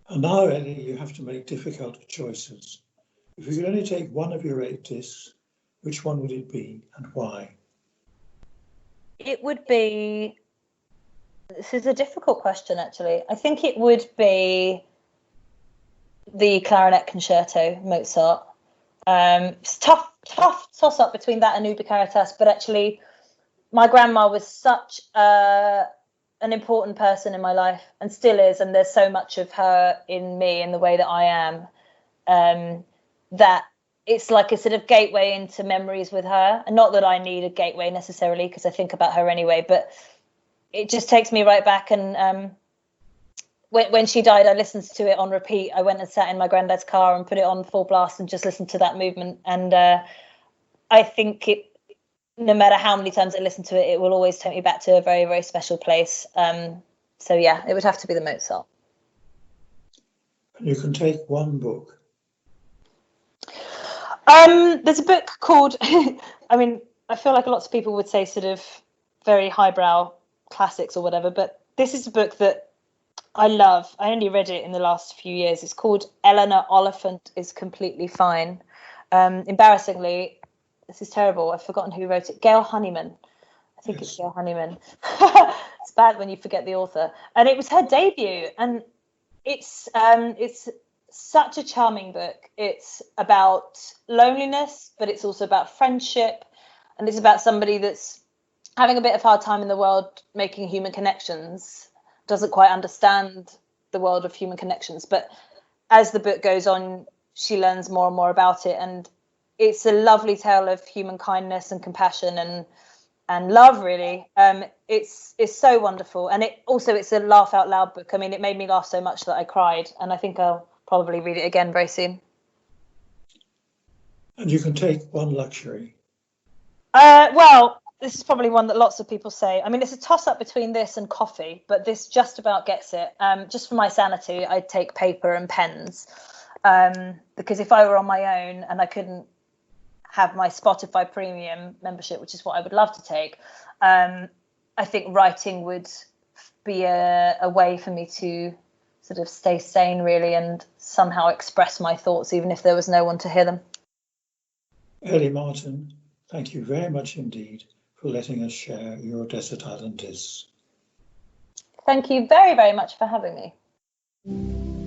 And now, Ellie, you have to make difficult choices. If you could only take one of your 8 discs, which one would it be and why? It would be, this is a difficult question actually. I think it would be the clarinet concerto, Mozart. It's tough toss up between that and Ubi Caritas, but actually my grandma was such an important person in my life and still is, and there's so much of her in me in the way that I am, that it's like a sort of gateway into memories with her. And not that I need a gateway necessarily, because I think about her anyway, but it just takes me right back. And when she died, I listened to it on repeat. I went and sat in my granddad's car and put it on full blast and just listened to that movement. And I think no matter how many times I listen to it, it will always take me back to a very, very special place. So yeah, it would have to be the Mozart. And you can take one book. There's a book called, I mean, I feel like lots of people would say sort of very highbrow classics or whatever, but this is a book that I love. I only read it in the last few years. It's called Eleanor Elephant is Completely Fine. Embarrassingly, this is terrible, I've forgotten who wrote it. Gail Honeyman. I think It's Gail Honeyman. It's bad when you forget the author. And it was her debut, and it's such a charming book. It's about loneliness, but it's also about friendship, and it's about somebody that's having a bit of hard time in the world making human connections, doesn't quite understand the world of human connections, but as the book goes on, she learns more and more about it, and it's a lovely tale of human kindness and compassion and love, really. It's so wonderful, and it's a laugh out loud book. I mean, it made me laugh so much that I cried, and I think I'll probably read it again very soon. And you can take one luxury. Well, this is probably one that lots of people say. I mean, it's a toss-up between this and coffee, but this just about gets it. Just for my sanity, I'd take paper and pens, because if I were on my own and I couldn't have my Spotify Premium membership, which is what I would love to take, I think writing would be a way for me to sort of stay sane, really, and somehow express my thoughts, even if there was no one to hear them. Ellie Martin, thank you very much indeed for letting us share your Desert Island Discs. Thank you very, very much for having me.